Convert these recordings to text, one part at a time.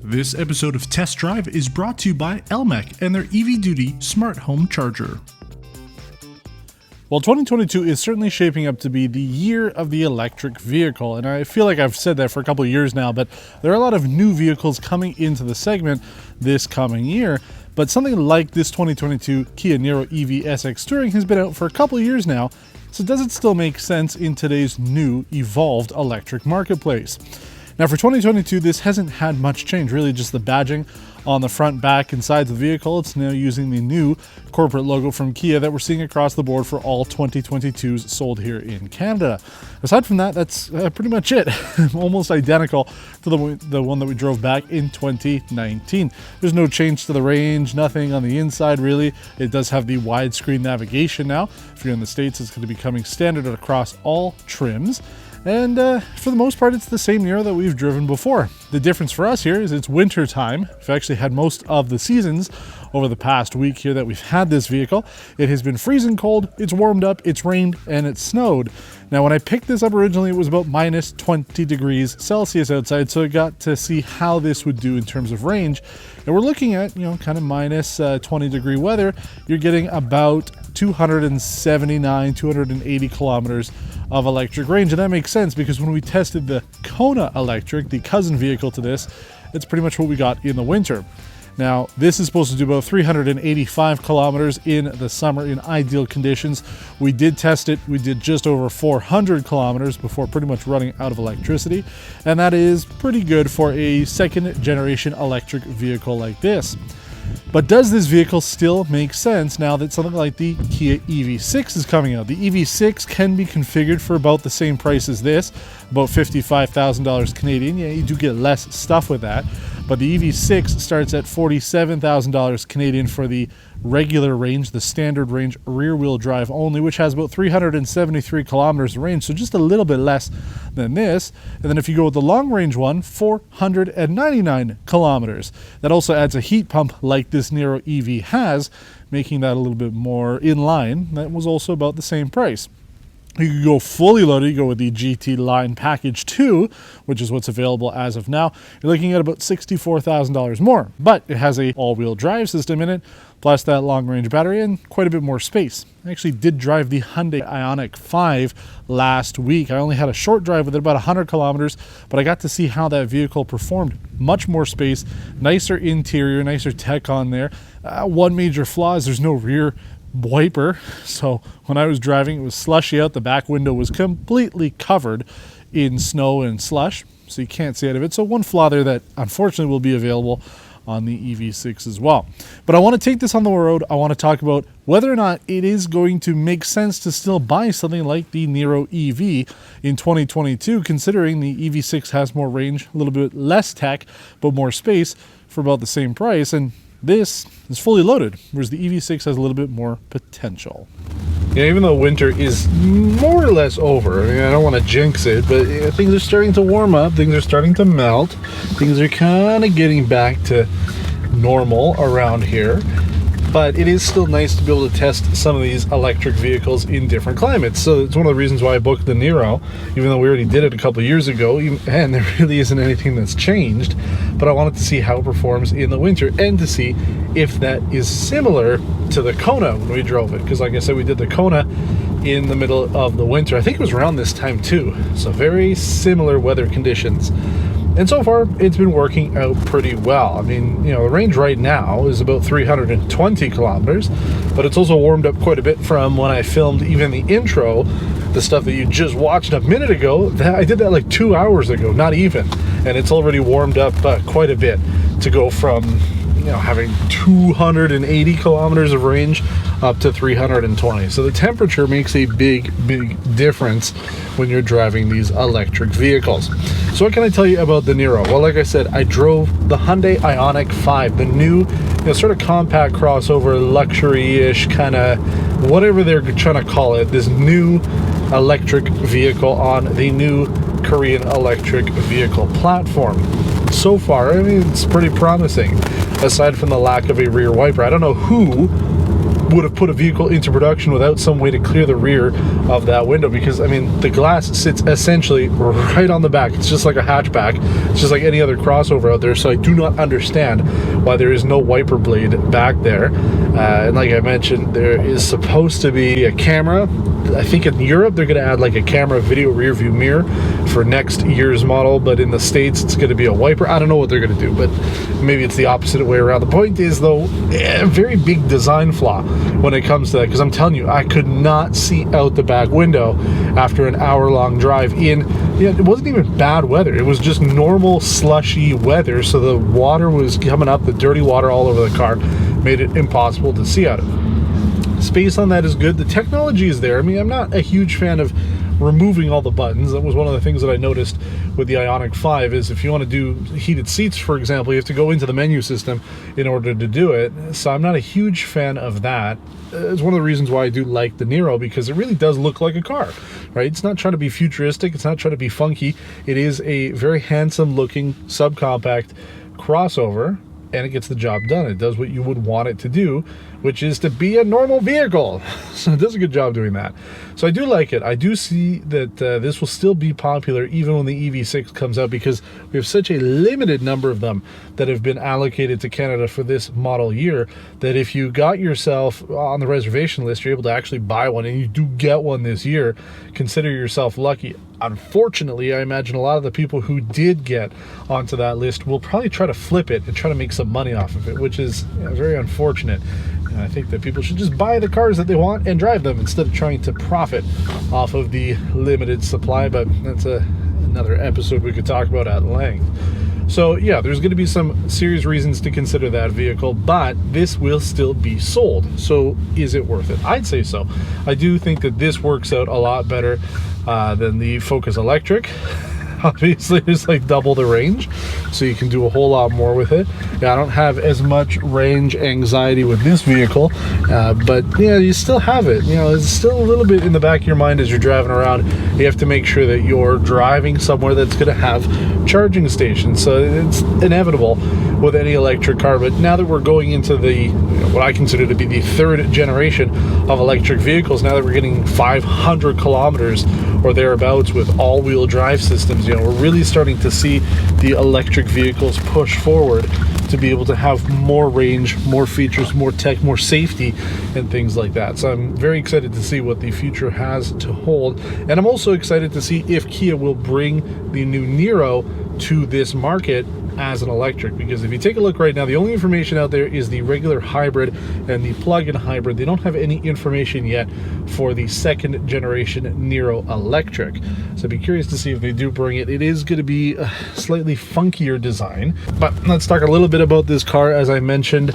This episode of Test Drive is brought to you by Elmec and their EV Duty Smart Home Charger. Well, 2022 is certainly shaping up to be the year of the electric vehicle, and I feel like I've said that for a couple of years now, but there are a lot of new vehicles coming into the segment this coming year. But something like this 2022 Kia Niro EV6 Touring has been out for a couple of years now, so does it still make sense in today's new, evolved electric marketplace? Now for 2022, this hasn't had much change, really just the badging on the front, back, and sides of the vehicle. It's now using the new corporate logo from Kia that we're seeing across the board for all 2022s sold here in Canada. Aside from that, that's pretty much it. Almost identical to the one that we drove back in 2019. There's no change to the range, nothing on the inside really. It does have the widescreen navigation now. If you're in the States, it's going to be coming standard across all trims. And for the most part, it's the same Niro that we've driven before. The difference for us here is it's winter time. We've actually had most of the seasons over the past week here that we've had this vehicle. It has been freezing cold, it's warmed up, it's rained, and it's snowed. Now, when I picked this up originally, it was about minus 20 degrees Celsius outside, so I got to see how this would do in terms of range. And we're looking at, kind of minus 20 degree weather. You're getting about 279, 280 kilometers of electric range. And that makes sense because when we tested the Kona Electric, the cousin vehicle to this, it's pretty much what we got in the winter. Now, this is supposed to do about 385 kilometers in the summer in ideal conditions. We did test it. We did just over 400 kilometers before pretty much running out of electricity. And that is pretty good for a second generation electric vehicle like this. But does this vehicle still make sense now that something like the Kia EV6 is coming out? The EV6 can be configured for about the same price as this, about $55,000 Canadian. Yeah, you do get less stuff with that. But the EV6 starts at $47,000 Canadian for the regular range, the standard range rear-wheel drive only, which has about 373 kilometers of range, so just a little bit less than this. And then if you go with the long-range one, 499 kilometers. That also adds a heat pump like this Niro EV has, making that a little bit more in line. That was also about the same price. You could go fully loaded, you go with the GT Line Package 2, which is what's available as of now. You're looking at about $64,000 more, but it has a all-wheel drive system in it, plus that long-range battery and quite a bit more space. I actually did drive the Hyundai Ioniq 5 last week. I only had a short drive with it, about 100 kilometers, but I got to see how that vehicle performed. Much more space, nicer interior, nicer tech on there. One major flaw is there's no rear wiper, so when I was driving, it was slushy out. The back window was completely covered in snow and slush, so you can't see out of it. So one flaw there that unfortunately will be available on the EV6 as well. But I want to take this on the road. I want to talk about whether or not it is going to make sense to still buy something like the Niro EV in 2022, considering the EV6 has more range, a little bit less tech, but more space for about the same price. And this is fully loaded, whereas the EV6 has a little bit more potential. Yeah, even though winter is more or less over, I don't want to jinx it, but things are starting to warm up, things are starting to melt, things are kind of getting back to normal around here. But it is still nice to be able to test some of these electric vehicles in different climates. So it's one of the reasons why I booked the Niro, even though we already did it a couple of years ago, and there really isn't anything that's changed. But I wanted to see how it performs in the winter and to see if that is similar to the Kona when we drove it. Because like I said, we did the Kona in the middle of the winter. I think it was around this time too. So very similar weather conditions. And so far, it's been working out pretty well. I mean, the range right now is about 320 kilometers, but it's also warmed up quite a bit from when I filmed even the intro, the stuff that you just watched a minute ago. I did that like 2 hours ago, not even. And it's already warmed up quite a bit to go from, having 280 kilometers of range up to 320. So the temperature makes a big difference when you're driving these electric vehicles. So what can I tell you about the Niro? Well, like I said, I drove the Hyundai Ioniq 5, the new sort of compact crossover, luxury-ish kind of whatever they're trying to call it, this new electric vehicle on the new Korean electric vehicle platform. So far, it's pretty promising, aside from the lack of a rear wiper. I don't know who would have put a vehicle into production without some way to clear the rear of that window, because I mean the glass sits essentially right on the back. It's just like a hatchback. It's just like any other crossover out there. So I do not understand why there is no wiper blade back there. And like I mentioned, there is supposed to be a camera. I think in Europe they're going to add like a camera video rear view mirror for next year's model, but in the States it's going to be a wiper. I don't know what they're going to do, but maybe it's the opposite way around. The point is though, a very big design flaw when it comes to that, because I'm telling you, I could not see out the back window after an hour-long drive in, it wasn't even bad weather, it was just normal slushy weather, so the water was coming up, the dirty water all over the car made it impossible to see out of. Space on that is good, the technology is there. I mean, I'm not a huge fan of removing all the buttons. That was one of the things that I noticed with the Ioniq 5, is if you want to do heated seats, for example, you have to go into the menu system in order to do it. So I'm not a huge fan of that. It's one of the reasons why I do like the Niro, because it really does look like a car, right? It's not trying to be futuristic, it's not trying to be funky. It is a very handsome looking subcompact crossover, and it gets the job done. It does what you would want it to do, which is to be a normal vehicle. So it does a good job doing that. So I do like it. I do see that this will still be popular even when the EV6 comes out, because we have such a limited number of them that have been allocated to Canada for this model year, that if you got yourself on the reservation list, you're able to actually buy one, and you do get one this year. Consider yourself lucky. Unfortunately, I imagine a lot of the people who did get onto that list will probably try to flip it and try to make some money off of it, which is very unfortunate. And I think that people should just buy the cars that they want and drive them instead of trying to profit off of the limited supply, but that's another episode we could talk about at length. So yeah, there's going to be some serious reasons to consider that vehicle, but this will still be sold. So is it worth it? I'd say so. I do think that this works out a lot better than the Focus Electric. Obviously, it's like double the range, so you can do a whole lot more with it. Yeah, I don't have as much range anxiety with this vehicle, but yeah, you still have it. You know, it's still a little bit in the back of your mind as you're driving around. You have to make sure that you're driving somewhere that's going to have charging stations. So it's inevitable with any electric car. But now that we're going into the what I consider to be the third generation of electric vehicles, now that we're getting 500 kilometers or thereabouts with all-wheel drive systems, you know, we're really starting to see the electric vehicles push forward to be able to have more range, more features, more tech, more safety, and things like that. So I'm very excited to see what the future has to hold. And I'm also excited to see if Kia will bring the new Niro to this market as an electric, because if you take a look right now, the only information out there is the regular hybrid and the plug-in hybrid. They don't have any information yet for the second generation Niro electric, so I'd be curious to see if they do bring it. It is going to be a slightly funkier design, but let's talk a little bit about this car. As I mentioned,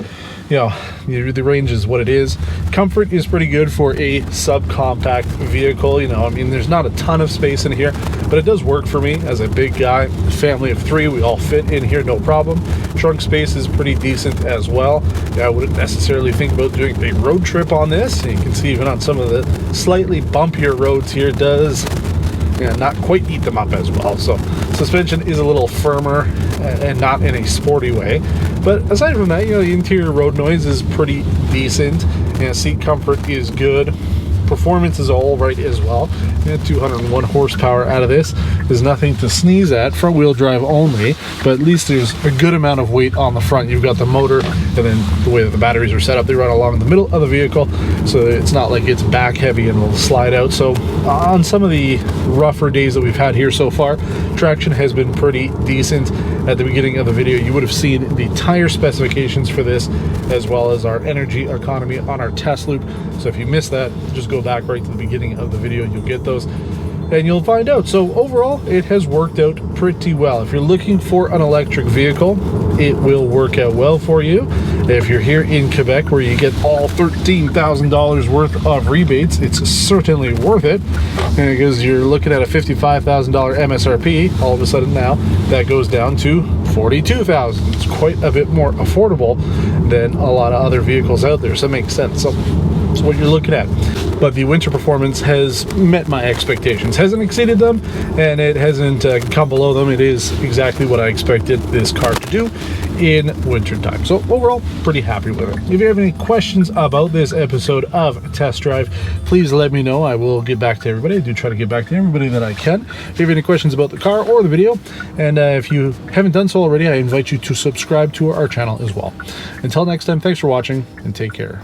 you know, the range is what it is. Comfort is pretty good for a subcompact vehicle. You know, I mean, there's not a ton of space in here, but it does work for me as a big guy. Family of three, we all fit in here, no problem. Trunk space is pretty decent as well. Yeah, I wouldn't necessarily think about doing a road trip on this. And you can see even on some of the slightly bumpier roads here, it does not quite eat them up as well. So suspension is a little firmer and not in a sporty way. But aside from that, you know, the interior road noise is pretty decent, and seat comfort is good. Performance is all right as well. 201 horsepower out of this is nothing to sneeze at, front wheel drive only, but at least there's a good amount of weight on the front. You've got the motor, and then the way that the batteries are set up, they run along the middle of the vehicle, so it's not like it's back heavy and will slide out. So on some of the rougher days that we've had here so far, traction has been pretty decent. At the beginning of the video, you would have seen the tire specifications for this, as well as our energy economy on our test loop. So if you missed that, just go back right to the beginning of the video, you'll get those and you'll find out. So overall, it has worked out pretty well. If you're looking for an electric vehicle, it will work out well for you. If you're here in Quebec, where you get all $13,000 worth of rebates, it's certainly worth it, because you're looking at a $55,000 MSRP. All of a sudden now that goes down to $42,000. It's quite a bit more affordable than a lot of other vehicles out there, so it makes sense. So that's what you're looking at. but the winter performance has met my expectations. Hasn't exceeded them, and it hasn't come below them. It is exactly what I expected this car to do in winter time. So overall, pretty happy with it. If you have any questions about this episode of Test Drive, please let me know. I will get back to everybody. I do try to get back to everybody that I can. If you have any questions about the car or the video, and if you haven't done so already, I invite you to subscribe to our channel as well. Until next time, thanks for watching and take care.